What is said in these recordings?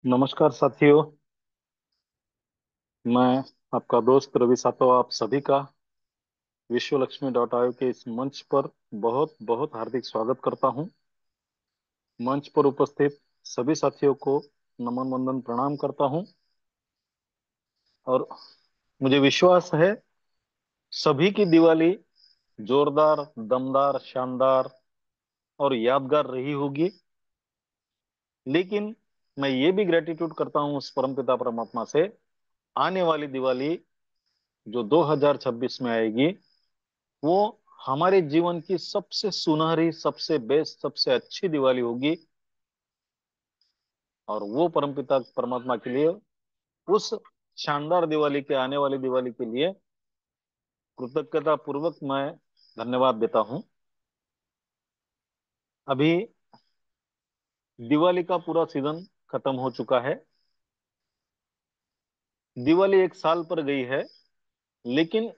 नमस्कार साथियों। मैं आपका दोस्त रवि सातो आप सभी का विश्व लक्ष्मी डॉट आयोग के इस मंच पर बहुत बहुत हार्दिक स्वागत करता हूं। मंच पर उपस्थित सभी साथियों को नमन वंदन प्रणाम करता हूं और मुझे विश्वास है सभी की दिवाली जोरदार, दमदार, शानदार और यादगार रही होगी। लेकिन मैं ये भी ग्रेटिट्यूड करता हूं उस परमपिता परमात्मा से, आने वाली दिवाली जो 2026 में आएगी वो हमारे जीवन की सबसे सुनहरी, सबसे बेस्ट, सबसे अच्छी दिवाली होगी। और वो परमपिता परमात्मा के लिए, उस शानदार दिवाली के, आने वाली दिवाली के लिए कृतज्ञता पूर्वक मैं धन्यवाद देता हूं। अभी दिवाली का पूरा सीजन खत्म हो चुका है। दिवाली एक साल पर गई है। लेकिन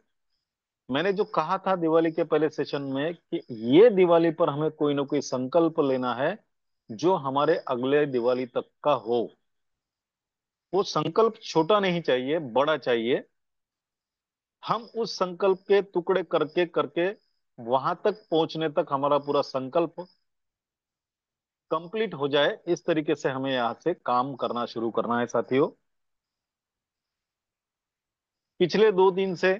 मैंने जो कहा था दिवाली के पहले सेशन में कि ये दिवाली पर हमें कोई ना कोई संकल्प लेना है जो हमारे अगले दिवाली तक का हो। वो संकल्प छोटा नहीं चाहिए, बड़ा चाहिए। हम उस संकल्प के टुकड़े करके करके वहां तक पहुंचने तक हमारा पूरा संकल्प कंप्लीट हो जाए, इस तरीके से हमें यहाँ से काम करना शुरू करना है साथियों। पिछले 2 दिन से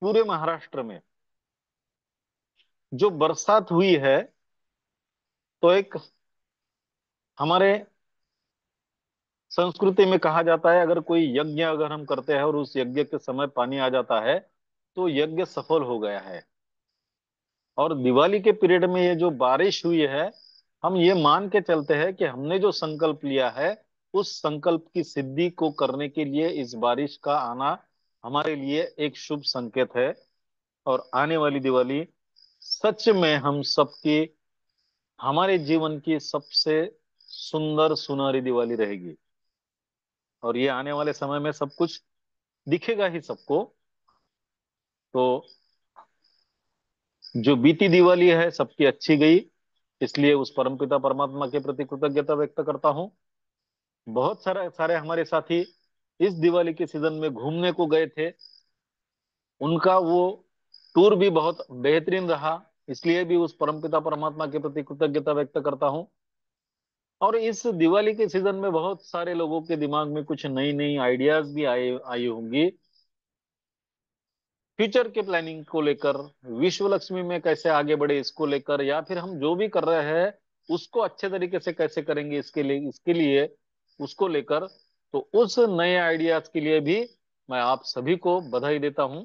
पूरे महाराष्ट्र में जो बरसात हुई है, तो एक हमारे संस्कृति में कहा जाता है, अगर कोई यज्ञ अगर हम करते हैं और उस यज्ञ के समय पानी आ जाता है तो यज्ञ सफल हो गया है। और दिवाली के पीरियड में ये जो बारिश हुई है, हम ये मान के चलते हैं कि हमने जो संकल्प लिया है उस संकल्प की सिद्धि को करने के लिए इस बारिश का आना हमारे लिए एक शुभ संकेत है। और आने वाली दिवाली सच में हम सबकी, हमारे जीवन की सबसे सुंदर सुनहरी दिवाली रहेगी। और ये आने वाले समय में सब कुछ दिखेगा ही सबको। तो जो बीती दिवाली है सबकी अच्छी गई, इसलिए उस परमपिता परमात्मा के प्रति कृतज्ञता व्यक्त करता हूँ। बहुत सारे सारे हमारे साथी इस दिवाली के सीजन में घूमने को गए थे, उनका वो टूर भी बहुत बेहतरीन रहा, इसलिए भी उस परमपिता परमात्मा के प्रति कृतज्ञता व्यक्त करता हूँ। और इस दिवाली के सीजन में बहुत सारे लोगों के दिमाग में कुछ नई नई आइडियाज भी आए आई होंगी, फ्यूचर के प्लानिंग को लेकर, विश्व लक्ष्मी में कैसे आगे बढ़े इसको लेकर, या फिर हम जो भी कर रहे हैं उसको अच्छे तरीके से कैसे करेंगे इसके लिए उसको लेकर। तो उस नए आइडियाज के लिए भी मैं आप सभी को बधाई देता हूं।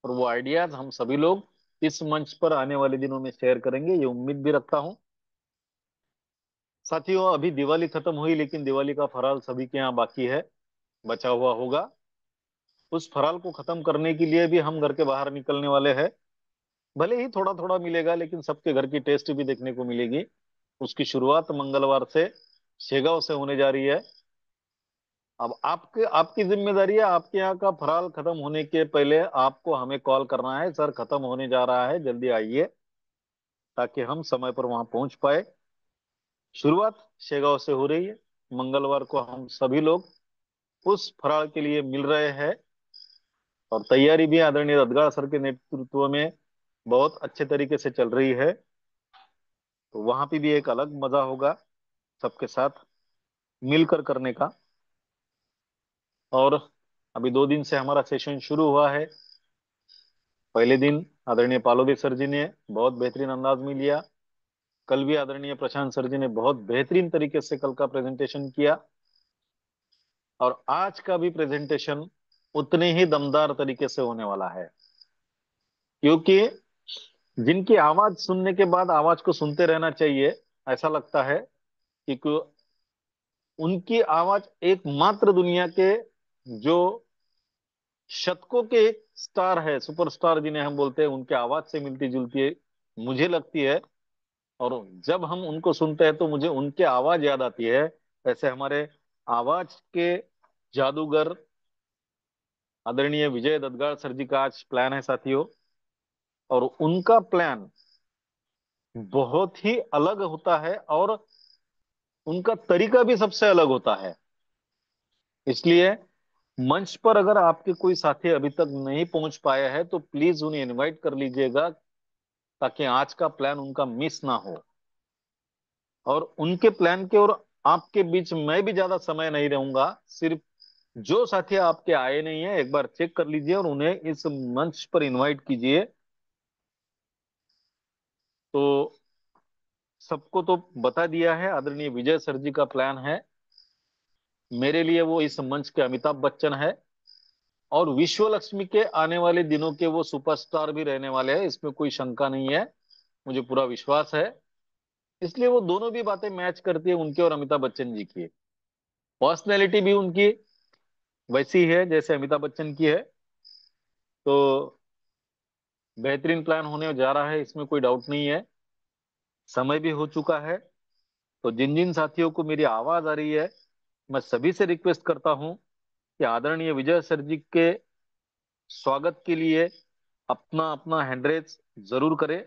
और वो आइडियाज हम सभी लोग इस मंच पर आने वाले दिनों में शेयर करेंगे, ये उम्मीद भी रखता हूं। साथियों, अभी दिवाली खत्म हुई लेकिन दिवाली का फराल सभी के यहाँ बाकी है, बचा हुआ होगा। उस फराल को खत्म करने के लिए भी हम घर के बाहर निकलने वाले हैं। भले ही थोड़ा थोड़ा मिलेगा लेकिन सबके घर की टेस्ट भी देखने को मिलेगी। उसकी शुरुआत मंगलवार से शेगांव से होने जा रही है। अब आपके आपकी जिम्मेदारी है, आपके यहाँ का फराल खत्म होने के पहले आपको हमें कॉल करना है, सर खत्म होने जा रहा है, जल्दी आइए, ताकि हम समय पर वहां पहुंच पाए। शुरुआत शेगांव से हो रही है। मंगलवार को हम सभी लोग उस फराल के लिए मिल रहे हैं। और तैयारी भी आदरणीय रदगाड़ सर के नेतृत्व में बहुत अच्छे तरीके से चल रही है। तो वहां पे भी एक अलग मजा होगा सबके साथ मिलकर करने का। और अभी 2 दिन से हमारा सेशन शुरू हुआ है। पहले दिन आदरणीय पालोदी सर जी ने बहुत बेहतरीन अंदाज में लिया। कल भी आदरणीय प्रशांत सर जी ने बहुत बेहतरीन तरीके से कल का प्रेजेंटेशन किया। और आज का भी प्रेजेंटेशन उतने ही दमदार तरीके से होने वाला है, क्योंकि जिनकी आवाज सुनने के बाद आवाज को सुनते रहना चाहिए, ऐसा लगता है कि उनकी आवाज एकमात्र दुनिया के जो शतकों के एक स्टार है, सुपरस्टार जिन्हें हम बोलते हैं, उनके आवाज से मिलती जुलती मुझे लगती है। और जब हम उनको सुनते हैं तो मुझे उनकी आवाज याद आती है। ऐसे हमारे आवाज के जादूगर आदरणीय विजय ददगाड़ सर जी का आज प्लान है साथियों। और उनका प्लान बहुत ही अलग होता है। और उनका तरीका भी सबसे अलग होता है। इसलिए मंच पर अगर आपके कोई साथी अभी तक नहीं पहुंच पाया है तो प्लीज उन्हें इनवाइट कर लीजिएगा, ताकि आज का प्लान उनका मिस ना हो। और उनके प्लान के और आपके बीच मैं भी ज्यादा समय नहीं रहूंगा। सिर्फ जो साथी आपके आए नहीं है एक बार चेक कर लीजिए और उन्हें इस मंच पर इनवाइट कीजिए। तो सबको तो बता दिया है, आदरणीय विजय सर जी का प्लान है। मेरे लिए वो इस मंच के अमिताभ बच्चन है, और विश्व लक्ष्मी के आने वाले दिनों के वो सुपरस्टार भी रहने वाले हैं, इसमें कोई शंका नहीं है, मुझे पूरा विश्वास है। इसलिए वो दोनों भी बातें मैच करती है, उनके और अमिताभ बच्चन जी की। पर्सनैलिटी भी उनकी वैसी है जैसे अमिताभ बच्चन की है। तो बेहतरीन प्लान होने जा रहा है, इसमें कोई डाउट नहीं है। समय भी हो चुका है। तो जिन जिन साथियों को मेरी आवाज आ रही है, मैं सभी से रिक्वेस्ट करता हूं कि आदरणीय विजय सर जी के स्वागत के लिए अपना अपना हैंड रेज जरूर करें।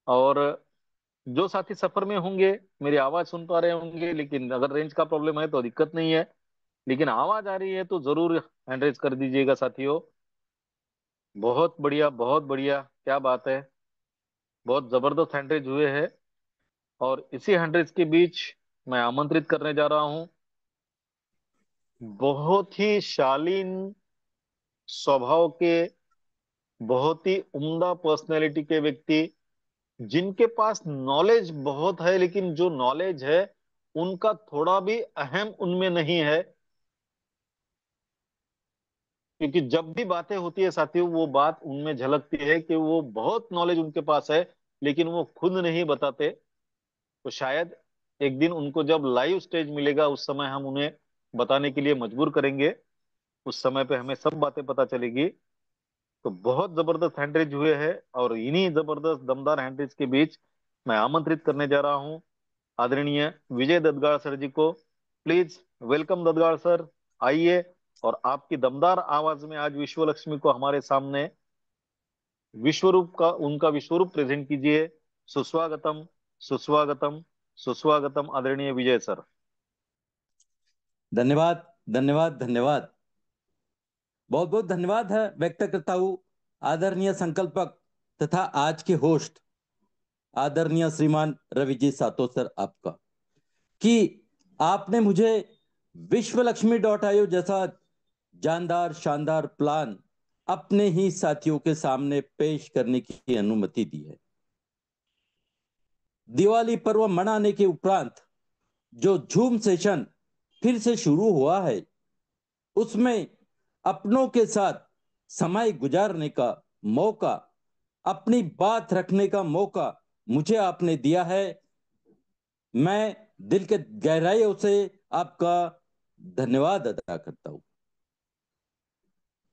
और जो साथी सफर में होंगे, मेरी आवाज सुन पा रहे होंगे, लेकिन अगर रेंज का प्रॉब्लम है तो दिक्कत नहीं है, लेकिन आवाज आ रही है तो जरूर हैंड रेज कर दीजिएगा साथियों। बहुत बढ़िया, बहुत बढ़िया, क्या बात है। बहुत जबरदस्त हैंड रेज हुए हैं। और इसी हैंड रेज के बीच मैं आमंत्रित करने जा रहा हूं बहुत ही शालीन स्वभाव के, बहुत ही उम्दा पर्सनैलिटी के व्यक्ति, जिनके पास नॉलेज बहुत है, लेकिन जो नॉलेज है उनका थोड़ा भी अहम उनमें नहीं है। क्योंकि जब भी बातें होती है साथियों, वो बात उनमें झलकती है कि वो बहुत नॉलेज उनके पास है, लेकिन वो खुद नहीं बताते। तो शायद एक दिन उनको जब लाइव स्टेज मिलेगा उस समय हम उन्हें बताने के लिए मजबूर करेंगे। उस समय पे हमें सब बातें पता चलेगी। तो बहुत जबरदस्त हैंडरेज हुए हैं, और इन्हीं जबरदस्त दमदार हैंडरेज के बीच मैं आमंत्रित करने जा रहा हूं आदरणीय विजय ददगाड़ सर जी को। प्लीज वेलकम ददगाड़ सर, आइए और आपकी दमदार आवाज में आज विश्व लक्ष्मी को हमारे सामने विश्वरूप का उनका विश्वरूप प्रेजेंट कीजिए। सुस्वागतम, सुस्वागतम, सुस्वागतम आदरणीय विजय सर। धन्यवाद, धन्यवाद, धन्यवाद। बहुत बहुत धन्यवाद है व्यक्त करता हूं आदरणीय संकल्पक तथा आज के होस्ट आदरणीय श्रीमान रवि जी सातो सर आपका, कि आपने मुझे विश्वलक्ष्मी.io जैसा जानदार शानदार प्लान अपने ही साथियों के सामने पेश करने की अनुमति दी है। दिवाली पर्व मनाने के उपरांत जो झूम सेशन फिर से शुरू हुआ है, उसमें अपनों के साथ समय गुजारने का मौका, अपनी बात रखने का मौका मुझे आपने दिया है। मैं दिल के गहराइयों से आपका धन्यवाद अदा करता हूं।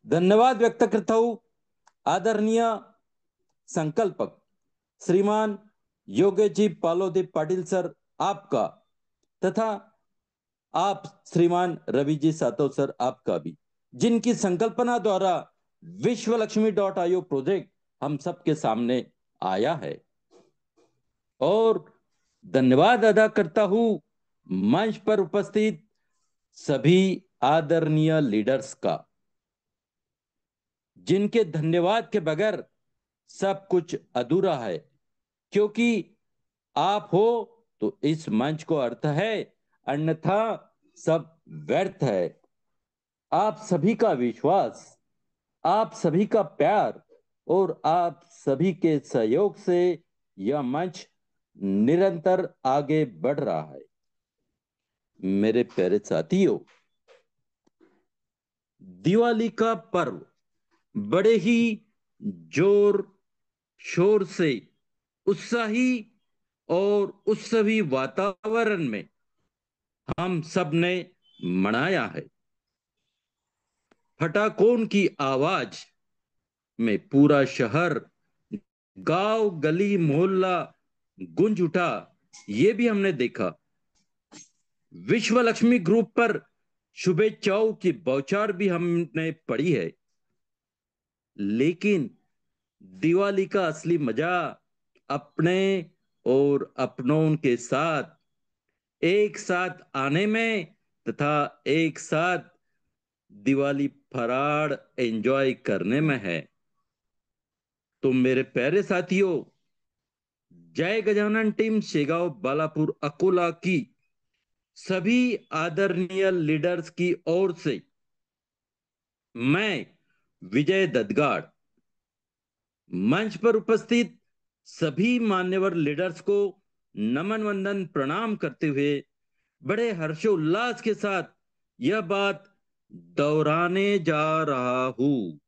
धन्यवाद व्यक्त करता हूं आदरणीय संकल्पक श्रीमान योगेश जी पालोदी पाटिल सर आपका, तथा आप श्रीमान रवि जी सातो सर आपका भी, जिनकी संकल्पना द्वारा विश्वलक्ष्मी.io प्रोजेक्ट हम सबके सामने आया है। और धन्यवाद अदा करता हूं मंच पर उपस्थित सभी आदरणीय लीडर्स का, जिनके धन्यवाद के बगैर सब कुछ अधूरा है। क्योंकि आप हो तो इस मंच को अर्थ है, अन्यथा सब व्यर्थ है। आप सभी का विश्वास, आप सभी का प्यार और आप सभी के सहयोग से यह मंच निरंतर आगे बढ़ रहा है। मेरे प्यारे साथियों, दिवाली का पर्व बड़े ही जोर शोर से, उत्साही और उत्सवी वातावरण में हम सब ने मनाया है। फटाकों की आवाज में पूरा शहर, गांव, गली, मोहल्ला गूंज उठा, ये भी हमने देखा। विश्व लक्ष्मी ग्रुप पर शुभेच्छाओं की बौछार भी हमने पढ़ी है। लेकिन दिवाली का असली मजा अपने और अपनों के साथ एक साथ आने में तथा एक साथ दिवाली फराड़ एंजॉय करने में है। तो मेरे प्यारे साथियों, जय गजानन टीम शेगांव बालापुर अकोला की सभी आदरणीय लीडर्स की ओर से मैं विजय ददगाड़ मंच पर उपस्थित सभी मान्यवर लीडर्स को नमन वंदन प्रणाम करते हुए बड़े हर्षोल्लास के साथ यह बात दोहराने जा रहा हूं।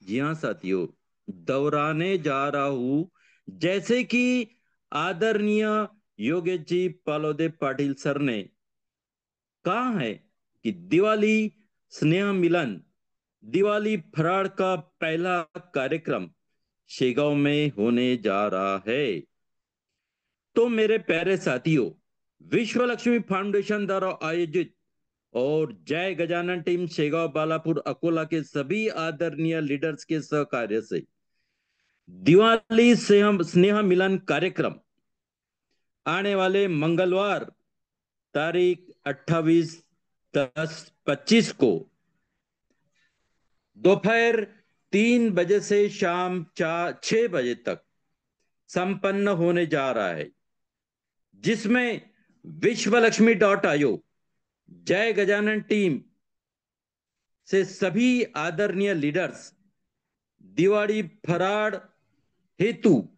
जी हाँ साथियों, दोहराने जा रहा हूं। जैसे कि आदरणीय योगेश जी पालोदे पाटिल सर ने कहा है कि दिवाली स्नेह मिलन, दिवाली फराड़ का पहला कार्यक्रम शेगांव में होने जा रहा है। तो मेरे प्यारे साथियों, विश्व लक्ष्मी फाउंडेशन द्वारा आयोजित और जय गजानन टीम शेगांव बालापुर अकोला के सभी आदरणीय लीडर्स के सहकार्य से दिवाली स्नेह मिलन कार्यक्रम आने वाले मंगलवार तारीख 28/10/25 को दोपहर 3 बजे से शाम 6 बजे तक संपन्न होने जा रहा है, जिसमें विश्वलक्ष्मी.io जय गजानन टीम से सभी आदरणीय लीडर्स दिवाली फराड़ हेतु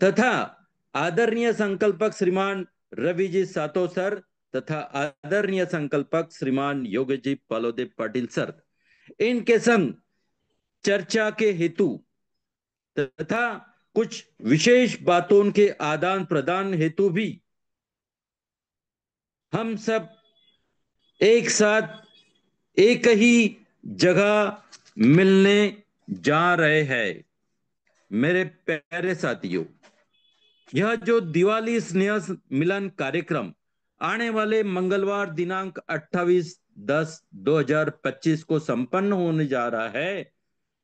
तथा आदरणीय संकल्पक श्रीमान रवि जी सातो सर तथा आदरणीय संकल्पक श्रीमान योगेश जी पालोदे पाटिल सर इनके संग चर्चा के हेतु तथा कुछ विशेष बातों के आदान प्रदान हेतु भी हम सब एक साथ एक ही जगह मिलने जा रहे हैं। मेरे प्यारे साथियों, यह जो दिवाली स्नेह मिलन कार्यक्रम आने वाले मंगलवार दिनांक 28/10/2025 को संपन्न होने जा रहा है,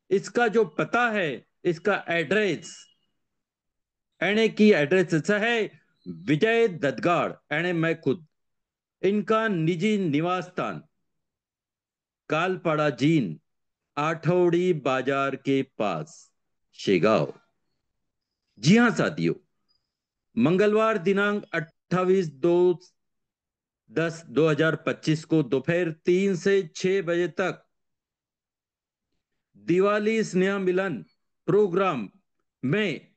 इसका जो पता है, इसका एड्रेस एने की एड्रेस ऐसा है, विजय ददगाड़ एने मैं खुद, इनका निजी निवास स्थान कालपाड़ा जीन आठौड़ी बाजार के पास शेगांव। जी हां साथियों, मंगलवार दिनांक 28/10/2025 को दोपहर 3 से 6 बजे तक दिवाली स्नेह मिलन प्रोग्राम में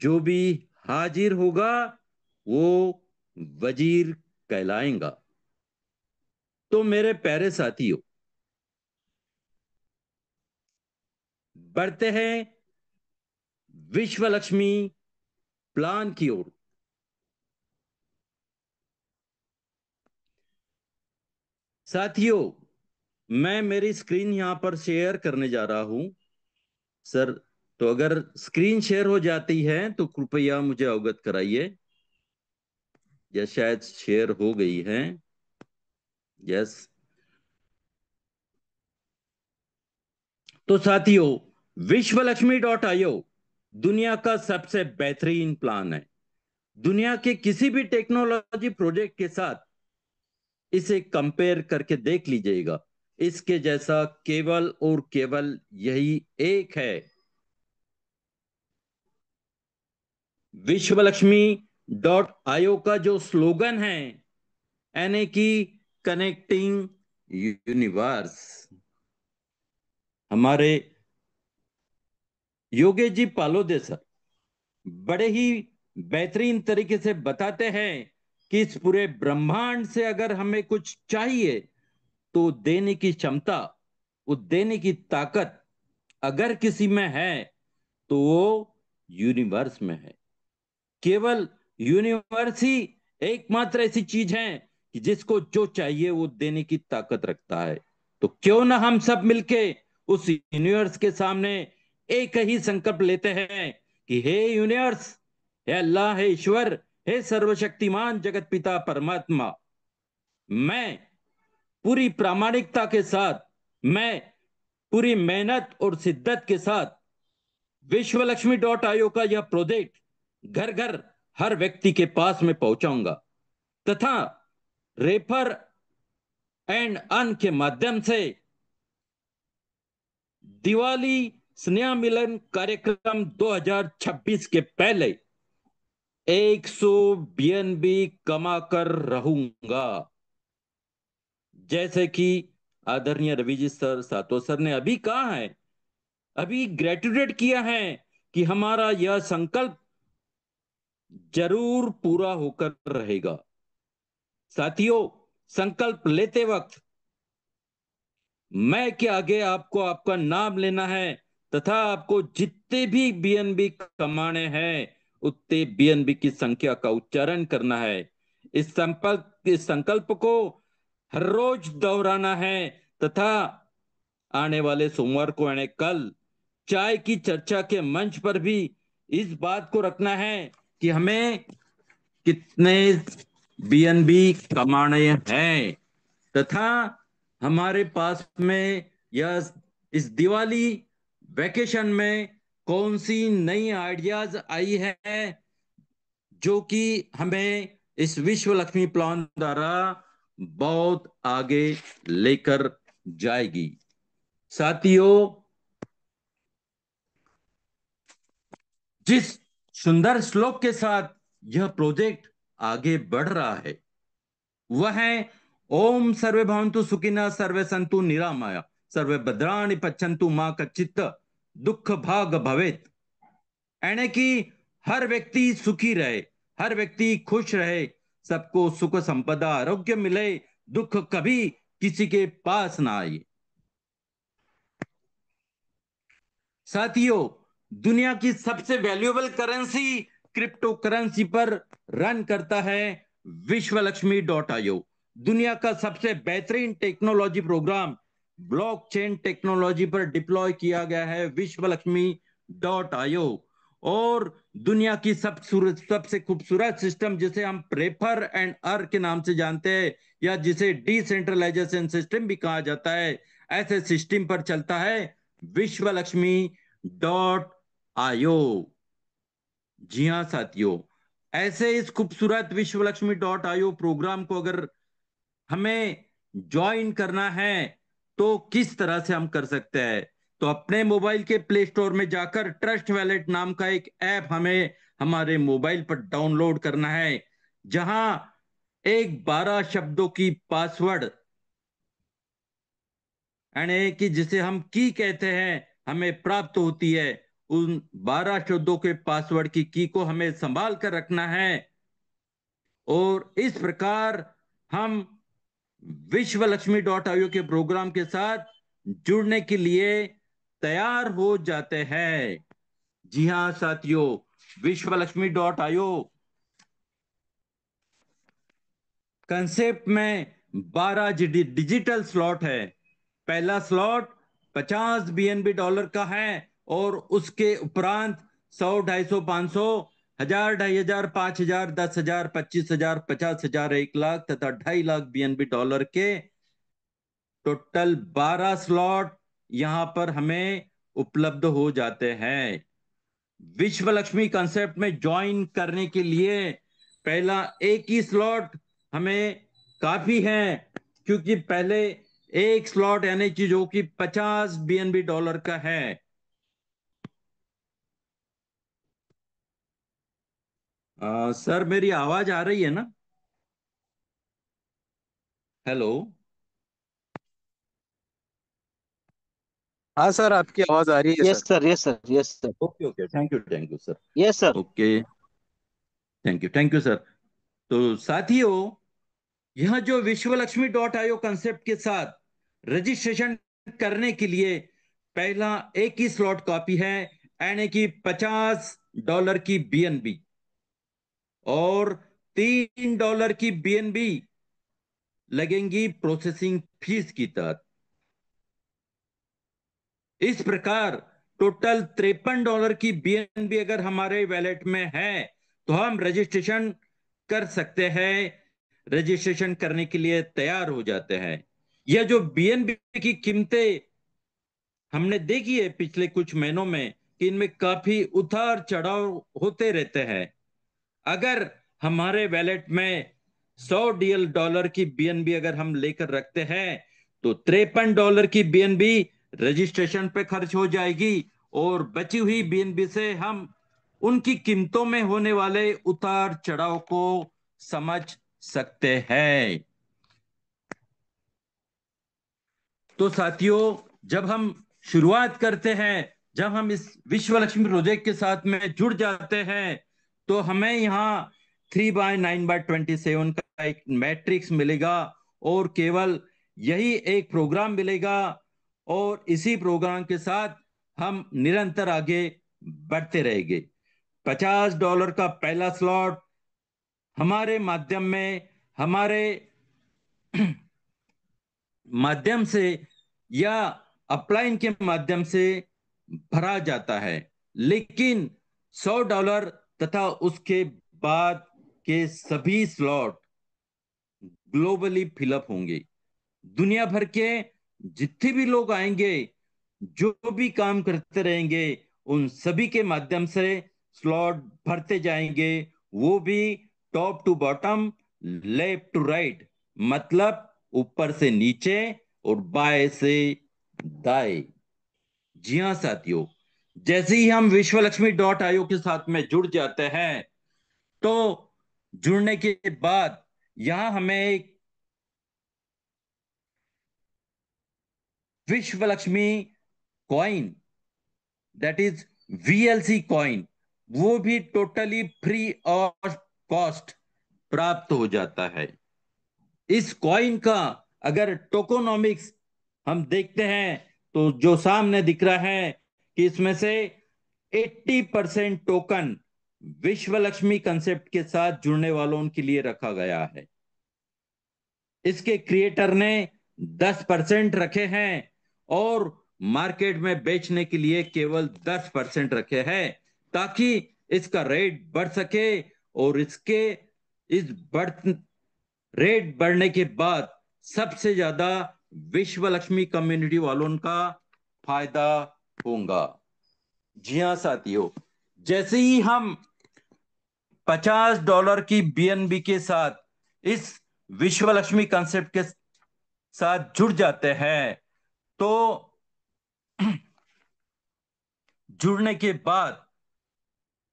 जो भी हाजिर होगा वो वजीर कहलाएगा। तो मेरे प्यारे साथियों, बढ़ते हैं विश्व लक्ष्मी प्लान की ओर। साथियों, मैं मेरी स्क्रीन यहां पर शेयर करने जा रहा हूं सर। तो अगर स्क्रीन शेयर हो जाती है तो कृपया मुझे अवगत कराइए, या शायद शेयर हो गई है। यस। तो साथियों, विश्वलक्ष्मी.io दुनिया का सबसे बेहतरीन प्लान है। दुनिया के किसी भी टेक्नोलॉजी प्रोजेक्ट के साथ इसे कंपेयर करके देख लीजिएगा, इसके जैसा केवल और केवल यही एक है। विश्वलक्ष्मी.io का जो स्लोगन है, यानी कि कनेक्टिंग यूनिवर्स, हमारे योगेश जी पालोदे सर बड़े ही बेहतरीन तरीके से बताते हैं कि इस पूरे ब्रह्मांड से अगर हमें कुछ चाहिए तो देने की क्षमता, वो देने की ताकत अगर किसी में है तो वो यूनिवर्स में है। केवल यूनिवर्स ही एकमात्र ऐसी चीज है कि जिसको जो चाहिए वो देने की ताकत रखता है। तो क्यों ना हम सब मिलके उस यूनिवर्स के सामने एक ही संकल्प लेते हैं कि हे यूनिवर्स, हे अल्लाह, हे ईश्वर, हे सर्वशक्तिमान जगत पिता परमात्मा, मैं पूरी प्रामाणिकता के साथ, मैं पूरी मेहनत और शिद्दत के साथ विश्वलक्ष्मी.io का यह प्रोजेक्ट घर घर हर व्यक्ति के पास में पहुंचाऊंगा तथा रेफर एंड अर्न के माध्यम से दिवाली स्नेह मिलन कार्यक्रम 2026 के पहले 100 बीएनबी कमा कर रहूंगा। जैसे कि आदरणीय रविजी सर, सातो सर ने अभी कहा है, अभी ग्रेजुएट किया है कि हमारा यह संकल्प जरूर पूरा होकर रहेगा। साथियों, संकल्प लेते वक्त मैं के आगे आपको आपका नाम लेना है तथा आपको जितने भी बीएनबी कमाने हैं उतने बीएनबी की संख्या का उच्चारण करना है। इस संकल्प को हर रोज दोहराना है तथा आने वाले सोमवार को यानी कल चाय की चर्चा के मंच पर भी इस बात को रखना है कि हमें कितने बीएनबी कमाने हैं तथा हमारे पास में यह इस दिवाली वेकेशन में कौन सी नई आइडियाज आई है जो कि हमें इस विश्व लक्ष्मी प्लान द्वारा बहुत आगे लेकर जाएगी। साथियों, जिस सुंदर श्लोक के साथ यह प्रोजेक्ट आगे बढ़ रहा है वह है ओम सर्वे भवन्तु सुखिनः सर्वे सन्तु निरामया सर्वे भद्राणि पश्यन्तु मा कच्चित् दुख भाग भवेत्। यानी कि हर व्यक्ति सुखी रहे, हर व्यक्ति खुश रहे, सबको सुख संपदा आरोग्य मिले, दुख कभी किसी के पास ना आए। साथियों, दुनिया की सबसे वैल्यूएबल करेंसी क्रिप्टो करेंसी पर रन करता है विश्वलक्ष्मी.io। दुनिया का सबसे बेहतरीन टेक्नोलॉजी प्रोग्राम ब्लॉकचेन टेक्नोलॉजी पर डिप्लॉय किया गया है विश्वलक्ष्मी.io। और दुनिया की सबसे खूबसूरत सिस्टम जिसे हम प्रेफर एंड अर्न के नाम से जानते हैं या जिसे डिसेंट्रलाइजेशन सिस्टम भी कहा जाता है, ऐसे सिस्टम पर चलता है विश्वलक्ष्मी.io। जी हां साथियों, ऐसे इस खूबसूरत विश्वलक्ष्मी.io प्रोग्राम को अगर हमें ज्वाइन करना है तो किस तरह से हम कर सकते हैं? तो अपने मोबाइल के प्ले स्टोर में जाकर ट्रस्ट वैलेट नाम का एक ऐप हमें हमारे मोबाइल पर डाउनलोड करना है, जहां एक 12 शब्दों की पासवर्ड यानी कि जिसे हम की कहते हैं हमें प्राप्त होती है। उन 12 शब्दों के पासवर्ड की को हमें संभाल कर रखना है और इस प्रकार हम विश्वलक्ष्मी.io के प्रोग्राम के साथ जुड़ने के लिए तैयार हो जाते हैं। जी हां साथियों, विश्वलक्ष्मी.io कंसेप्ट में 12 डिजिटल स्लॉट है। पहला स्लॉट 50 बीएनबी डॉलर का है और उसके उपरांत 100, 250, 500, 1000, 2500, 5000, 10,000, 25,000, 50,000, 1 लाख तथा 2.5 लाख बीएनबी डॉलर के टोटल 12 स्लॉट यहां पर हमें उपलब्ध हो जाते हैं। विश्व लक्ष्मी कंसेप्ट में ज्वाइन करने के लिए पहला एक ही स्लॉट हमें काफी है, क्योंकि पहले एक स्लॉट यानी कि जो कि 50 बीएनबी डॉलर का है। सर मेरी आवाज आ रही है ना? हेलो। हाँ सर, आपकी आवाज आ रही है sir. Yes sir, yes sir, yes sir, okay okay, thank you sir. Yes sir. Okay, thank you sir. तो साथियों, यह जो विश्वलक्ष्मी.io कंसेप्ट के साथ रजिस्ट्रेशन करने के लिए पहला एक ही स्लॉट कॉपी है यानी कि $50 की बीएनबी और $3 की बीएनबी लगेंगी प्रोसेसिंग फीस की तहत। इस प्रकार टोटल $53 की बीएनबी अगर हमारे वैलेट में है तो हम रजिस्ट्रेशन कर सकते हैं, रजिस्ट्रेशन करने के लिए तैयार हो जाते हैं। यह जो बीएनबी की कीमतें हमने देखी है पिछले कुछ महीनों में कि इनमें काफी उतार चढ़ाव होते रहते हैं। अगर हमारे वैलेट में $100 की बीएनबी अगर हम लेकर रखते हैं तो $53 की बीएनबी रजिस्ट्रेशन पे खर्च हो जाएगी, और बची हुई बीएनबी से हम उनकी कीमतों में होने वाले उतार चढ़ाव को समझ सकते हैं। तो साथियों, जब हम शुरुआत करते हैं, जब हम इस विश्व लक्ष्मी प्रोजेक्ट के साथ में जुड़ जाते हैं, तो हमें यहाँ 3/9/27 का एक मैट्रिक्स मिलेगा, और केवल यही एक प्रोग्राम मिलेगा, और इसी प्रोग्राम के साथ हम निरंतर आगे बढ़ते रहेंगे। $50 का पहला स्लॉट हमारे माध्यम से या अपलाइन के माध्यम से भरा जाता है, लेकिन $100 तथा उसके बाद के सभी स्लॉट ग्लोबली फिलअप होंगे। दुनिया भर के जितने भी लोग आएंगे, जो भी काम करते रहेंगे, उन सभी के माध्यम से स्लॉट भरते जाएंगे, वो भी top to bottom, left to right, मतलब ऊपर से नीचे और बाएं से दाएं। जी हाँ साथियों, जैसे ही हम विश्वलक्ष्मी.io के साथ में जुड़ जाते हैं, तो जुड़ने के बाद यहां हमें एक Vishwalakshmi coin, that is VLC coin, वो भी टोटली फ्री ऑफ कॉस्ट प्राप्त हो जाता है। इस कॉइन का अगर टोकोनॉमिक्स हम देखते हैं, तो जो सामने दिख रहा है कि इसमें से 80% टोकन विश्व लक्ष्मी कंसेप्ट के साथ जुड़ने वालों के लिए रखा गया है। इसके क्रिएटर ने 10% रखे हैं, और मार्केट में बेचने के लिए केवल 10% रखे हैं, ताकि इसका रेट बढ़ सके, और इसके इस बढ़ रेट बढ़ने के बाद सबसे ज्यादा विश्व लक्ष्मी कम्युनिटी वालों का फायदा होगा। जी हाँ साथियों, जैसे ही हम $50 की बीएनबी के साथ इस विश्व लक्ष्मी कंसेप्ट के साथ जुड़ जाते हैं, तो जुड़ने के बाद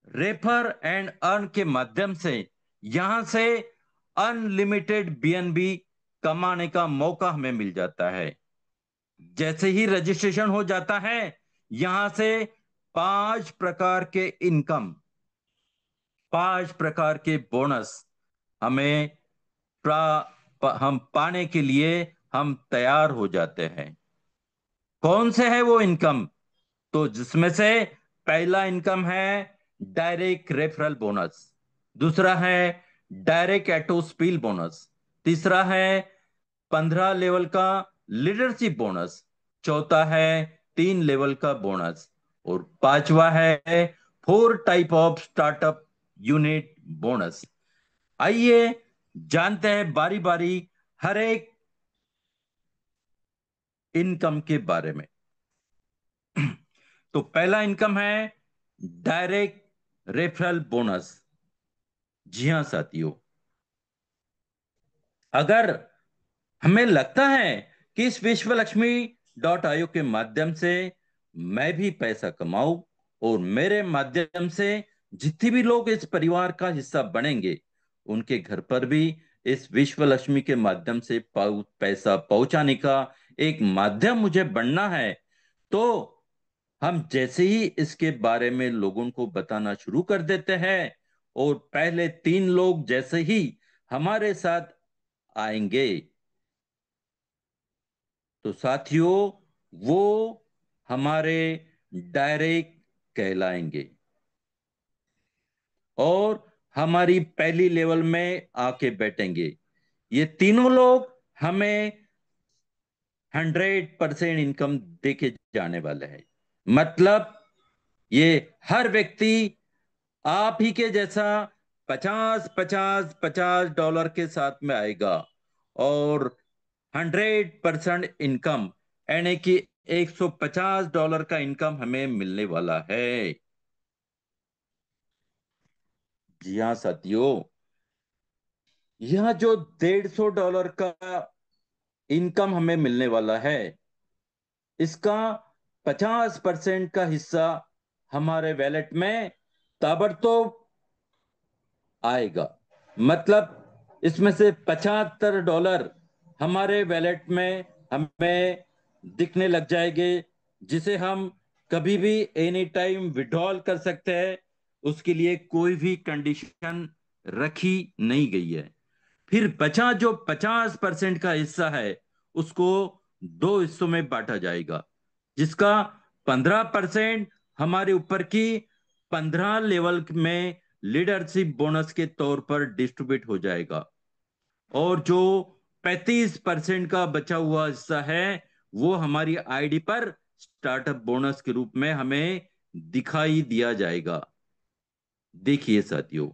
रेफर एंड अर्न के माध्यम से यहां से अनलिमिटेड बीएनबी कमाने का मौका हमें मिल जाता है। जैसे ही रजिस्ट्रेशन हो जाता है, यहां से 5 प्रकार के बोनस हमें हम पाने के लिए हम तैयार हो जाते हैं। कौन से है वो इनकम? तो जिसमें से पहला इनकम है डायरेक्ट रेफरल बोनस, दूसरा है डायरेक्ट एटोस्पील बोनस, तीसरा है 15 लेवल का लीडरशिप बोनस, चौथा है 3 लेवल का बोनस, और पांचवा है 4 type of startup unit bonus. आइए जानते हैं बारी बारी हर एक इनकम के बारे में। तो पहला इनकम है डायरेक्ट रेफरल बोनस। जी हाँ साथियों, अगर हमें लगता है कि इस विश्वलक्ष्मी.io के माध्यम से मैं भी पैसा कमाऊं, और मेरे माध्यम से जितने भी लोग इस परिवार का हिस्सा बनेंगे, उनके घर पर भी इस विश्व लक्ष्मी के माध्यम से पैसा पहुंचाने का एक माध्यम मुझे बनना है, तो हम जैसे ही इसके बारे में लोगों को बताना शुरू कर देते हैं, और पहले 3 लोग जैसे ही हमारे साथ आएंगे, तो साथियों वो हमारे डायरेक्ट कहलाएंगे, और हमारी पहली लेवल में आके बैठेंगे। ये तीनों लोग हमें 100% इनकम देके जाने वाले हैं। मतलब ये हर व्यक्ति आप ही के जैसा 50 $50 के साथ में आएगा, और 100% इनकम, यानी कि $150 का इनकम हमें मिलने वाला है। जी हाँ साथियों, यह जो $150 का इनकम हमें मिलने वाला है, इसका 50% का हिस्सा हमारे वैलेट में ताबड़तोड़ आएगा। मतलब इसमें से $75 हमारे वैलेट में हमें दिखने लग जाएंगे, जिसे हम कभी भी एनी टाइम विड्रॉल कर सकते हैं। उसके लिए कोई भी कंडीशन रखी नहीं गई है। फिर बचा जो 50% का हिस्सा है, उसको दो हिस्सों में बांटा जाएगा, जिसका 15% हमारे ऊपर की 15 लेवल में लीडरशिप बोनस के तौर पर डिस्ट्रीब्यूट हो जाएगा। और जो 35% का बचा हुआ हिस्सा है, वो हमारी आईडी पर स्टार्टअप बोनस के रूप में हमें दिखाई दिया जाएगा। देखिए साथियों,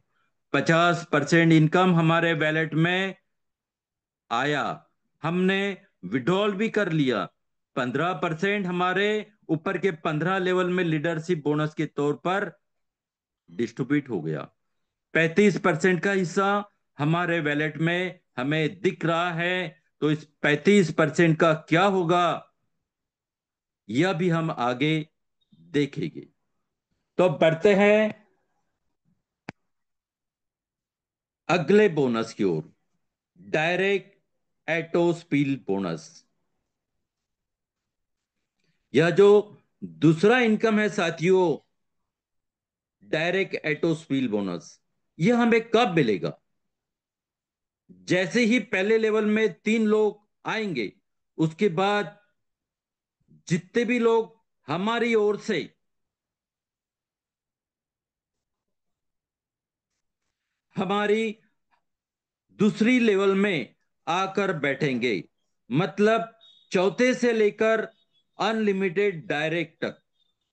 50% इनकम हमारे वैलेट में आया, हमने विड्रॉल भी कर लिया। 15% हमारे ऊपर के 15 लेवल में लीडरशिप बोनस के तौर पर डिस्ट्रीब्यूट हो गया। 35% का हिस्सा हमारे वैलेट में हमें दिख रहा है। तो इस 35% का क्या होगा, यह भी हम आगे देखेंगे। तो अब बढ़ते हैं अगले बोनस की ओर, डायरेक्ट एटोस्पील बोनस। यह जो दूसरा इनकम है साथियों, डायरेक्ट एटोस्पील बोनस, यह हमें कब मिलेगा? जैसे ही पहले लेवल में 3 लोग आएंगे, उसके बाद जितने भी लोग हमारी ओर से हमारी दूसरी लेवल में आकर बैठेंगे, मतलब चौथे से लेकर अनलिमिटेड डायरेक्ट तक,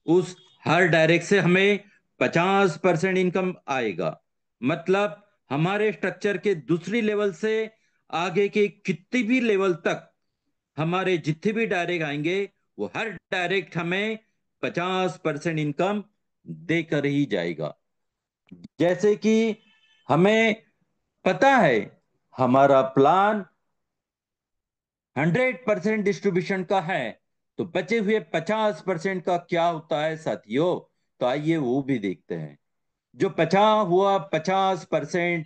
उस हर डायरेक्ट से हमें 50% इनकम आएगा। मतलब हमारे स्ट्रक्चर के दूसरी लेवल से आगे के कितनी भी लेवल तक हमारे जितने भी डायरेक्ट आएंगे, वो हर डायरेक्ट हमें 50% इनकम देकर ही जाएगा। जैसे कि हमें पता है हमारा प्लान 100% डिस्ट्रीब्यूशन का है, तो बचे हुए 50% का क्या होता है साथियों? तो आइए वो भी देखते हैं। जो 50%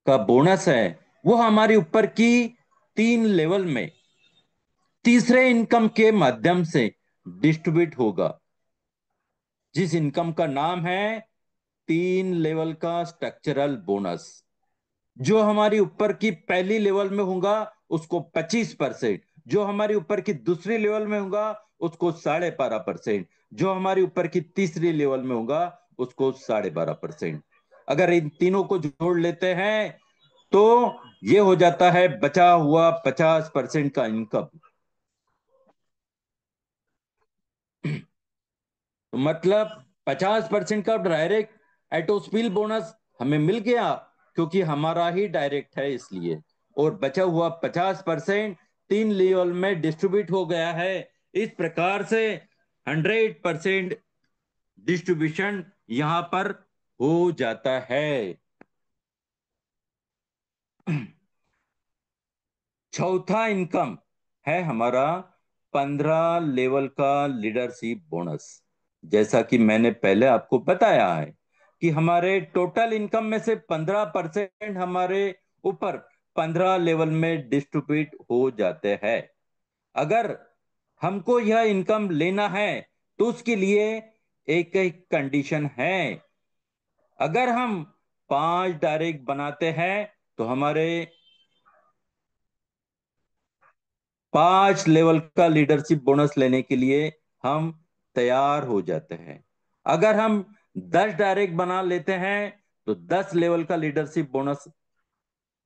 का बोनस है, वो हमारे ऊपर की 3 लेवल में तीसरे इनकम के माध्यम से डिस्ट्रीब्यूट होगा, जिस इनकम का नाम है 3 लेवल का स्ट्रक्चरल बोनस। जो हमारी ऊपर की पहली लेवल में होगा, उसको 25%। जो हमारी ऊपर की दूसरी लेवल में होगा, उसको 12.5%। जो हमारी ऊपर की तीसरी लेवल में होगा, उसको 12.5%। अगर इन तीनों को जोड़ लेते हैं, तो ये हो जाता है बचा हुआ 50% का इनकम। तो मतलब 50% का डायरेक्ट एटोस्पिल बोनस हमें मिल गया, क्योंकि हमारा ही डायरेक्ट है इसलिए। और बचा हुआ 50% 3 लेवल में डिस्ट्रीब्यूट हो गया है। इस प्रकार से 100% डिस्ट्रीब्यूशन यहां पर हो जाता है। चौथा इनकम है हमारा 15 लेवल का लीडरशिप बोनस। जैसा कि मैंने पहले आपको बताया है कि हमारे टोटल इनकम में से 15% हमारे ऊपर 15 लेवल में डिस्ट्रीब्यूट हो जाते हैं। अगर हमको यह इनकम लेना है, तो उसके लिए एक एक कंडीशन है। अगर हम 5 डायरेक्ट बनाते हैं, तो हमारे 5 लेवल का लीडरशिप बोनस लेने के लिए हम तैयार हो जाते हैं। अगर हम 10 डायरेक्ट बना लेते हैं, तो 10 लेवल का लीडरशिप बोनस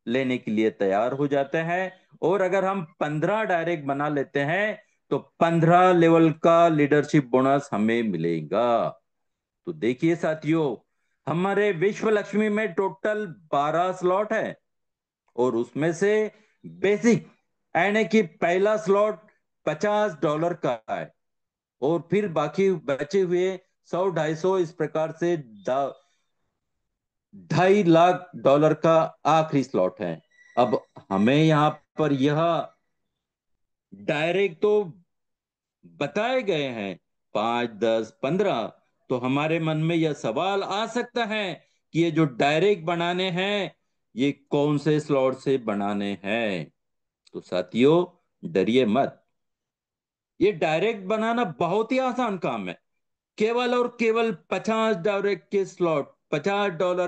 लेने के लिए तैयार हो जाते हैं। और अगर हम 15 डायरेक्ट बना लेते हैं, तो 15 लेवल का लीडरशिप बोनस हमें मिलेगा। तो देखिए साथियों, हमारे विश्व लक्ष्मी में टोटल 12 स्लॉट है, और उसमें से बेसिक यानी कि पहला स्लॉट $50 का है, और फिर बाकी बचे हुए 100-250 इस प्रकार से $2.5 लाख का आखिरी स्लॉट है। अब हमें यहां पर यह डायरेक्ट तो बताए गए हैं 5, 10, 15, तो हमारे मन में यह सवाल आ सकता है कि ये जो डायरेक्ट बनाने हैं ये कौन से स्लॉट से बनाने हैं। तो साथियों, डरिए मत, ये डायरेक्ट बनाना बहुत ही आसान काम है। केवल और केवल $50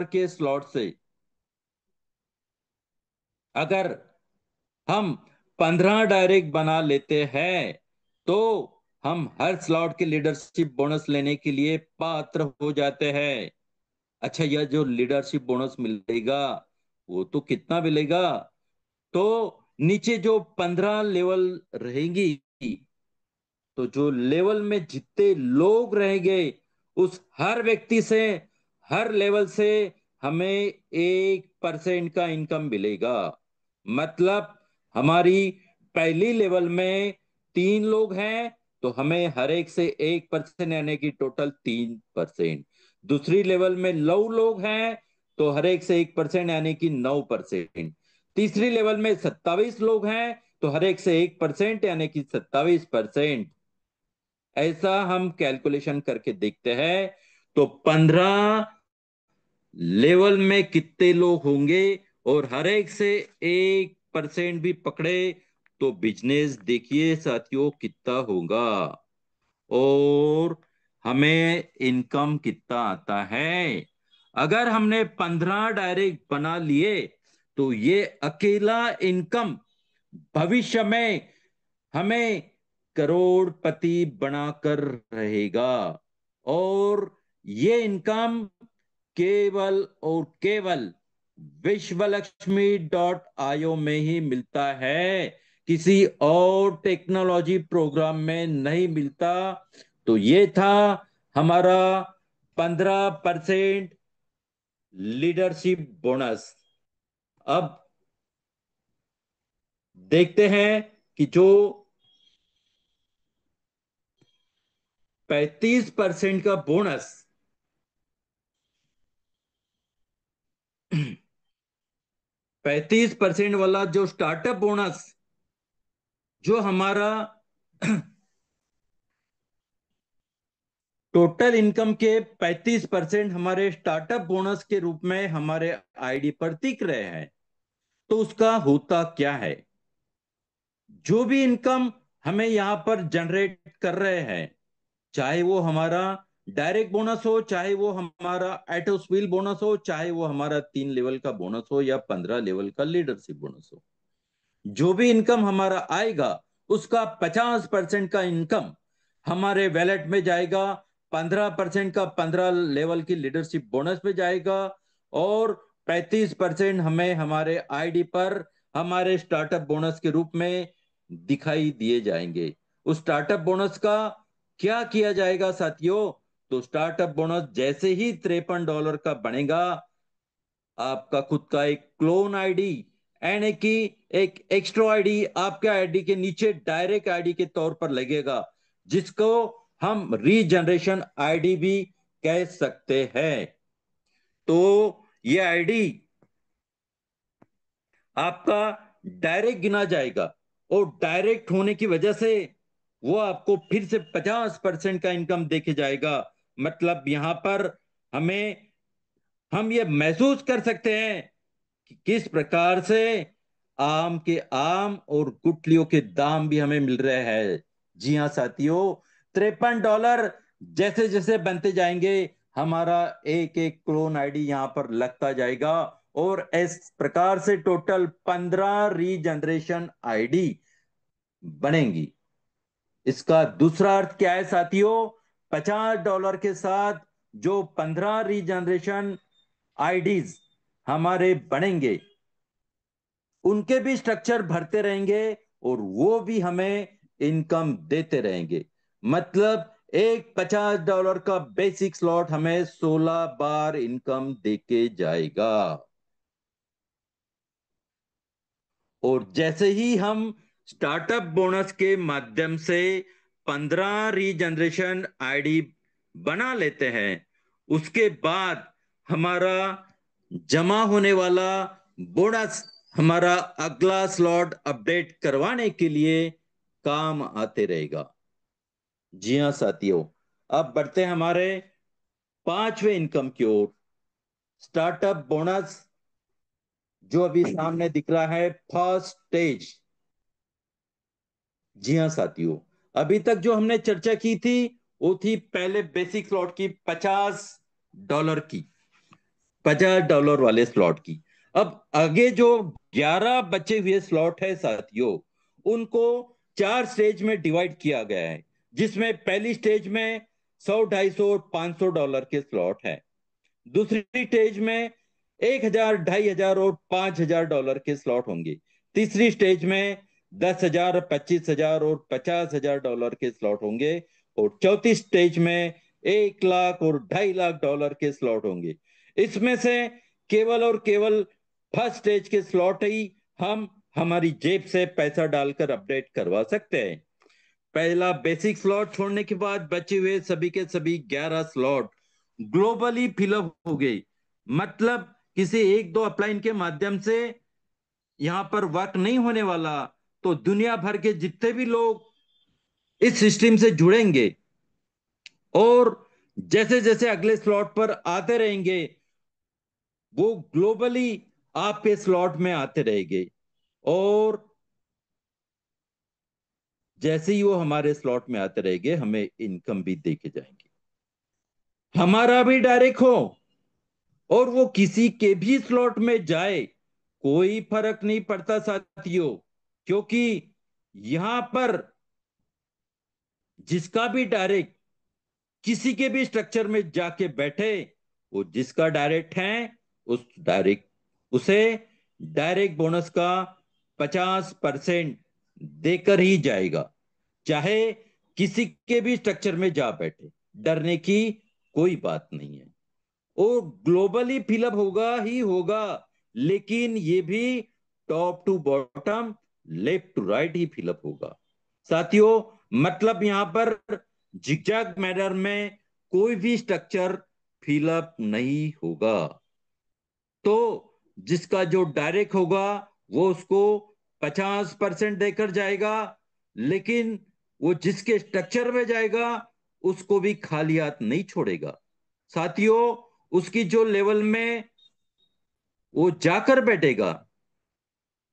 के स्लॉट से अगर हम 15 डायरेक्ट बना लेते हैं तो हम हर स्लॉट के लीडरशिप बोनस लेने के लिए पात्र हो जाते हैं। अच्छा, यह जो लीडरशिप बोनस मिलेगा वो तो कितना मिलेगा? तो नीचे जो 15 लेवल रहेंगी, तो जो लेवल में जितने लोग रहेंगे उस हर व्यक्ति से, हर लेवल से हमें 1% का इनकम मिलेगा। मतलब हमारी पहली लेवल में 3 लोग हैं तो हमें हर एक से 1% यानी कि टोटल 3%। दूसरी लेवल में 9 लोग हैं तो हर एक से 1% यानी कि 9%। तीसरी लेवल में 27 लोग हैं तो हर एक से 1% यानी कि 27%। ऐसा हम कैलकुलेशन करके देखते हैं। तो 15 लेवल में कितने लोग होंगे, और हर एक से 1% भी पकड़े तो बिजनेस देखिए साथियों कितना होगा, और हमें इनकम कितना आता है। अगर हमने 15 डायरेक्ट बना लिए तो ये अकेला इनकम भविष्य में हमें करोड़पति बनाकर रहेगा। और ये इनकम केवल और केवल विश्वलक्ष्मी.io में ही मिलता है, किसी और टेक्नोलॉजी प्रोग्राम में नहीं मिलता। तो ये था हमारा 15% लीडरशिप बोनस। अब देखते हैं कि जो 35% का बोनस 35% वाला जो स्टार्टअप बोनस, जो हमारा टोटल इनकम के 35% हमारे स्टार्टअप बोनस के रूप में हमारे आईडी पर दिख रहे हैं, तो उसका होता क्या है? जो भी इनकम हमें यहां पर जनरेट कर रहे हैं, चाहे वो हमारा डायरेक्ट बोनस हो, चाहे वो हमारा एटोस्विल बोनस हो, चाहे वो हमारा 3 लेवल का बोनस हो या 15 लेवल का लीडरशिप बोनस हो, जो भी इनकम हमारा आएगा उसका 50% का इनकम हमारे वैलेट में जाएगा, 15% का 15 लेवल की लीडरशिप बोनस में जाएगा, और 35% हमें हमारे आईडी पर हमारे स्टार्टअप बोनस के रूप में दिखाई दिए जाएंगे। उस स्टार्टअप बोनस का क्या किया जाएगा साथियों? तो स्टार्टअप बोनस जैसे ही $53 का बनेगा, आपका खुद का एक क्लोन आईडी यानी कि एक एक्स्ट्रा आईडी आपके आईडी के नीचे डायरेक्ट आईडी के तौर पर लगेगा, जिसको हम रीजनरेशन आईडी भी कह सकते हैं। तो ये आईडी आपका डायरेक्ट गिना जाएगा, और डायरेक्ट होने की वजह से वो आपको फिर से 50% का इनकम देके जाएगा। मतलब यहां पर हमें हम ये महसूस कर सकते हैं कि किस प्रकार से आम के आम और गुठलियों के दाम भी हमें मिल रहे हैं। जी हाँ साथियों, $53 जैसे जैसे बनते जाएंगे हमारा एक एक क्लोन आईडी यहां पर लगता जाएगा, और इस प्रकार से टोटल 15 रीजनरेशन आईडी बनेंगी। इसका दूसरा अर्थ क्या है साथियों? $50 के साथ जो 15 रीजनरेशन आईडीज हमारे बनेंगे, उनके भी स्ट्रक्चर भरते रहेंगे और वो भी हमें इनकम देते रहेंगे। मतलब एक $50 का बेसिक स्लॉट हमें 16 बार इनकम देके जाएगा। और जैसे ही हम स्टार्टअप बोनस के माध्यम से 15 रीजनरेशन आईडी बना लेते हैं, उसके बाद हमारा जमा होने वाला बोनस हमारा अगला स्लॉट अपडेट करवाने के लिए काम आते रहेगा। जी हाँ साथियों, अब बढ़ते हैं हमारे पांचवें इनकम की ओर। स्टार्टअप बोनस जो अभी सामने दिख रहा है, फर्स्ट स्टेज। जी हाँ साथियों, अभी तक जो हमने चर्चा की थी वो थी पहले बेसिक स्लॉट की $50 की, $50 वाले स्लॉट की। अब आगे जो 11 बचे हुए स्लॉट है साथियों, उनको 4 स्टेज में डिवाइड किया गया है, जिसमें पहली स्टेज में 100, 250 और $500 के स्लॉट है। दूसरी स्टेज में 1,000, 2,500 और $5,000 के स्लॉट होंगे। तीसरी स्टेज में 10,000, 25,000 और $50,000 के स्लॉट होंगे। और चौथी स्टेज में 1 लाख और $2.5 लाख के स्लॉट होंगे। इसमें से केवल और केवल फर्स्ट स्टेज के स्लॉट ही हम हमारी जेब से पैसा डालकर अपडेट करवा सकते हैं। पहला बेसिक स्लॉट छोड़ने के बाद बचे हुए सभी के सभी 11 स्लॉट ग्लोबली फिलअप हो गए। मतलब किसी एक दो अपलाइन के माध्यम से यहां पर वर्क नहीं होने वाला, तो दुनिया भर के जितने भी लोग इस सिस्टम से जुड़ेंगे और जैसे जैसे अगले स्लॉट पर आते रहेंगे, वो ग्लोबली आपके स्लॉट में आते रहेंगे। और जैसे ही वो हमारे स्लॉट में आते रहेंगे, हमें इनकम भी देके जाएंगे। हमारा भी डायरेक्ट हो और वो किसी के भी स्लॉट में जाए, कोई फर्क नहीं पड़ता साथियों, क्योंकि यहां पर जिसका भी डायरेक्ट किसी के भी स्ट्रक्चर में जाके बैठे, वो जिसका डायरेक्ट है उस डायरेक्ट उसे डायरेक्ट बोनस का 50% देकर ही जाएगा, चाहे किसी के भी स्ट्रक्चर में जा बैठे। डरने की कोई बात नहीं है। और ग्लोबली फिलअप होगा ही होगा, लेकिन ये भी top to bottom, left to right ही फिलअप होगा साथियों। मतलब यहां पर जिगजैग मैनर में कोई भी स्ट्रक्चर फिलअप नहीं होगा। तो जिसका जो डायरेक्ट होगा वो उसको 50% देकर जाएगा, लेकिन वो जिसके स्ट्रक्चर में जाएगा उसको भी खाली हाथ नहीं छोड़ेगा साथियों। उसकी जो लेवल में वो जाकर बैठेगा,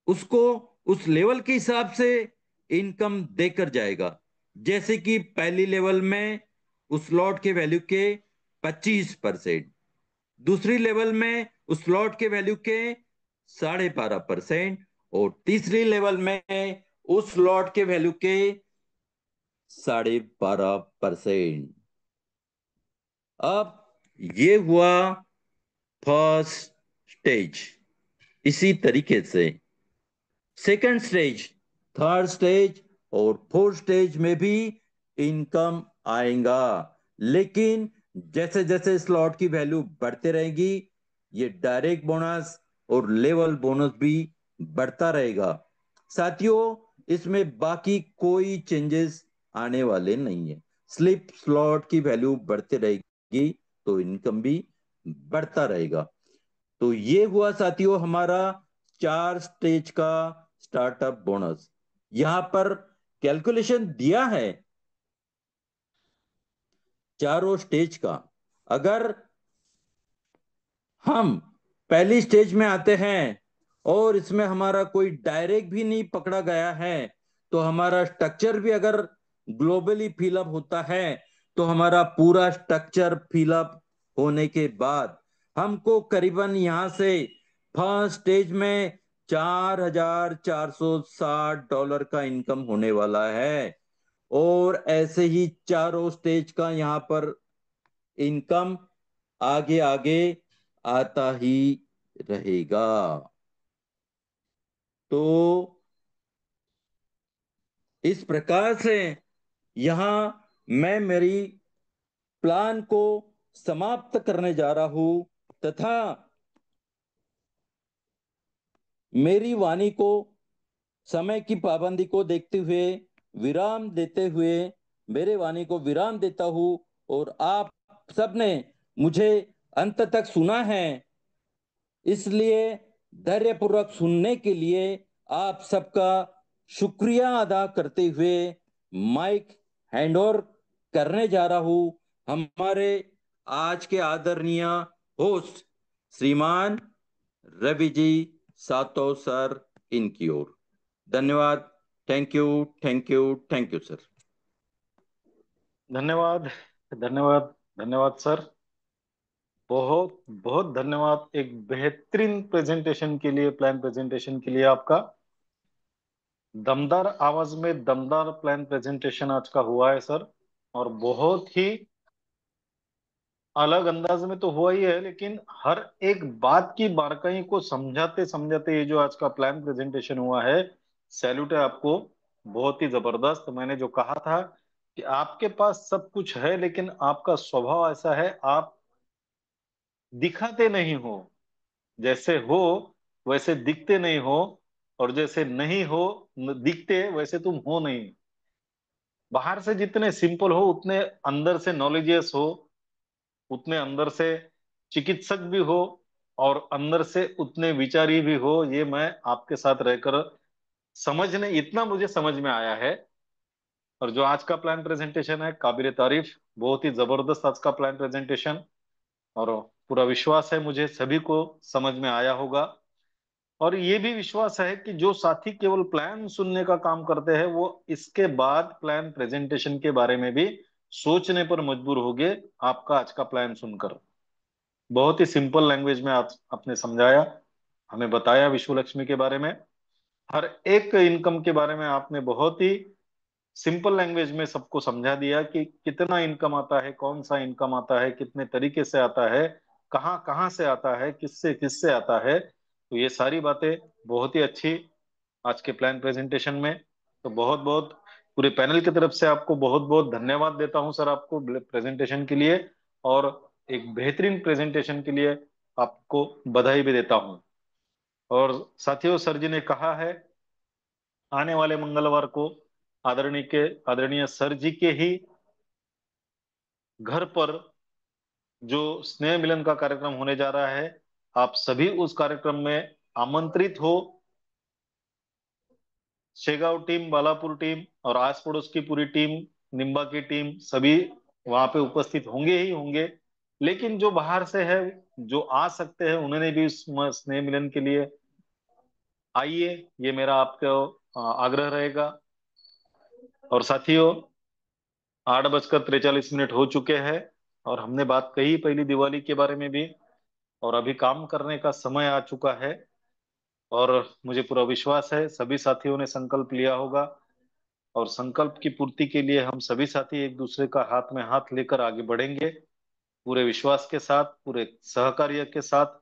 उसको उस लेवल के हिसाब से इनकम देकर जाएगा। जैसे कि पहली लेवल में उस स्लॉट के वैल्यू के 25%, दूसरी लेवल में उस स्लॉट के वैल्यू के 12.5%, और तीसरी लेवल में उस स्लॉट के वैल्यू के 12.5%। अब ये हुआ फर्स्ट स्टेज। इसी तरीके से सेकंड स्टेज, थर्ड स्टेज और फोर्थ स्टेज में भी इनकम आएगा, लेकिन जैसे जैसे स्लॉट की वैल्यू बढ़ते रहेगी, ये डायरेक्ट बोनस और लेवल बोनस भी बढ़ता रहेगा साथियों। इसमें बाकी कोई चेंजेस आने वाले नहीं है। स्लिप स्लॉट की वैल्यू बढ़ते रहेगी तो इनकम भी बढ़ता रहेगा। तो ये हुआ साथियों हमारा 4 स्टेज का स्टार्टअप बोनस। यहां पर कैलकुलेशन दिया है चारों स्टेज का। अगर हम पहली स्टेज में आते हैं और इसमें हमारा कोई डायरेक्ट भी नहीं पकड़ा गया है, तो हमारा स्ट्रक्चर भी अगर ग्लोबली फिलअप होता है, तो हमारा पूरा स्ट्रक्चर फिलअप होने के बाद हमको करीबन यहां से फर्स्ट स्टेज में $4,460 का इनकम होने वाला है। और ऐसे ही चारों स्टेज का यहां पर इनकम आगे आगे आता ही रहेगा। तो इस प्रकार से यहां मैं मेरी प्लान को समाप्त करने जा रहा हूं, तथा मेरी वाणी को समय की पाबंदी को देखते हुए विराम देते हुए मेरे वाणी को विराम देता हूं और आप सबने मुझे अंत तक सुना है, इसलिए धैर्यपूर्वक सुनने के लिए आप सबका शुक्रिया अदा करते हुए माइक हैंड ओवर करने जा रहा हूं हमारे आज के आदरणीय होस्ट श्रीमान रवि जी सातो सर इनकी ओर। धन्यवाद। Thank you, thank you, thank you sir. धन्यवाद, धन्यवाद, धन्यवाद सर। बहुत बहुत धन्यवाद एक बेहतरीन प्रेजेंटेशन के लिए, प्लान प्रेजेंटेशन के लिए आपका। दमदार आवाज में दमदार प्लान प्रेजेंटेशन आज का हुआ है सर। और बहुत ही अलग अंदाज में तो हुआ ही है, लेकिन हर एक बात की बारकाई को समझाते समझाते ये जो आज का प्लान प्रेजेंटेशन हुआ है, सैल्यूट है आपको। बहुत ही जबरदस्त। मैंने जो कहा था कि आपके पास सब कुछ है, लेकिन आपका स्वभाव ऐसा है, आप दिखाते नहीं हो। जैसे हो वैसे दिखते नहीं हो, और जैसे नहीं हो दिखते वैसे तुम हो नहीं। बाहर से जितने सिंपल हो उतने अंदर से नॉलेजियस हो, उतने अंदर से चिकित्सक भी हो, और अंदर से उतने विचारी भी हो। ये मैं आपके साथ रहकर समझने, इतना मुझे समझ में आया है। और जो आज का प्लान प्रेजेंटेशन है, काबिल तारीफ, बहुत ही जबरदस्त आज का प्लान प्रेजेंटेशन। और पूरा विश्वास है मुझे सभी को समझ में आया होगा। और ये भी विश्वास है कि जो साथी केवल प्लान सुनने का काम करते हैं, वो इसके बाद प्लान प्रेजेंटेशन के बारे में भी सोचने पर मजबूर होंगे आपका आज का प्लान सुनकर। बहुत ही सिंपल लैंग्वेज में आज आपने समझाया, हमें बताया विश्व लक्ष्मी के बारे में। हर एक इनकम के बारे में आपने बहुत ही सिंपल लैंग्वेज में सबको समझा दिया कि कितना इनकम आता है, कौन सा इनकम आता है, कितने तरीके से आता है, कहाँ कहाँ से आता है, किससे किससे आता है। तो ये सारी बातें बहुत ही अच्छी आज के प्लान प्रेजेंटेशन में। तो बहुत बहुत पूरे पैनल की तरफ से आपको बहुत बहुत धन्यवाद देता हूं सर, आपको प्रेजेंटेशन के लिए। और एक बेहतरीन प्रेजेंटेशन के लिए आपको बधाई भी देता हूं। और साथियों, सर जी ने कहा है आने वाले मंगलवार को आदरणीय सर जी के ही घर पर जो स्नेह मिलन का कार्यक्रम होने जा रहा है, आप सभी उस कार्यक्रम में आमंत्रित हो। शेगांव टीम, बालापुर टीम और आस पड़ोस की पूरी टीम, निम्बा की टीम, सभी वहां पे उपस्थित होंगे ही होंगे। लेकिन जो बाहर से है, जो आ सकते हैं, उन्होंने भी इस स्नेह मिलन के लिए आइए, ये मेरा आपको आग्रह रहेगा। और साथियों, 8:43 हो चुके हैं, और हमने बात कही पहली दिवाली के बारे में भी, और अभी काम करने का समय आ चुका है। और मुझे पूरा विश्वास है सभी साथियों ने संकल्प लिया होगा, और संकल्प की पूर्ति के लिए हम सभी साथी एक दूसरे का हाथ में हाथ लेकर आगे बढ़ेंगे, पूरे विश्वास के साथ, पूरे सहकार्य के साथ।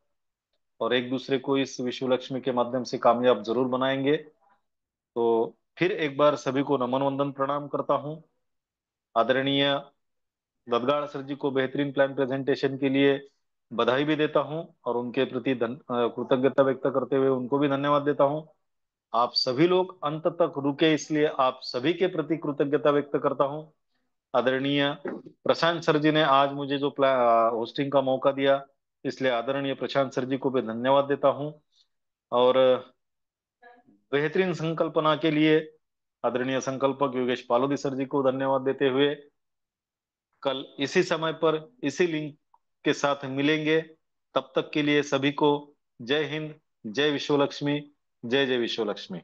और एक दूसरे को इस विश्व लक्ष्मी के माध्यम से कामयाब जरूर बनाएंगे। तो फिर एक बार सभी को नमन वंदन प्रणाम करता हूँ। आदरणीय ददगाड़ सर जी को बेहतरीन प्लान प्रेजेंटेशन के लिए बधाई भी देता हूँ, और उनके प्रति कृतज्ञता व्यक्त करते हुए उनको भी धन्यवाद देता हूँ। आप सभी लोग अंत तक रुके, इसलिए आप सभी के प्रति कृतज्ञता व्यक्त करता हूँ। आदरणीय प्रशांत सर जी ने आज मुझे जो होस्टिंग का मौका दिया, इसलिए आदरणीय प्रशांत सर जी को भी धन्यवाद देता हूँ। और बेहतरीन संकल्पना के लिए आदरणीय संकल्पक योगेश पालोदी सर जी को धन्यवाद देते हुए कल इसी समय पर इसी लिंक के साथ मिलेंगे। तब तक के लिए सभी को जय हिंद, जय विश्व लक्ष्मी, जय जय विश्व लक्ष्मी।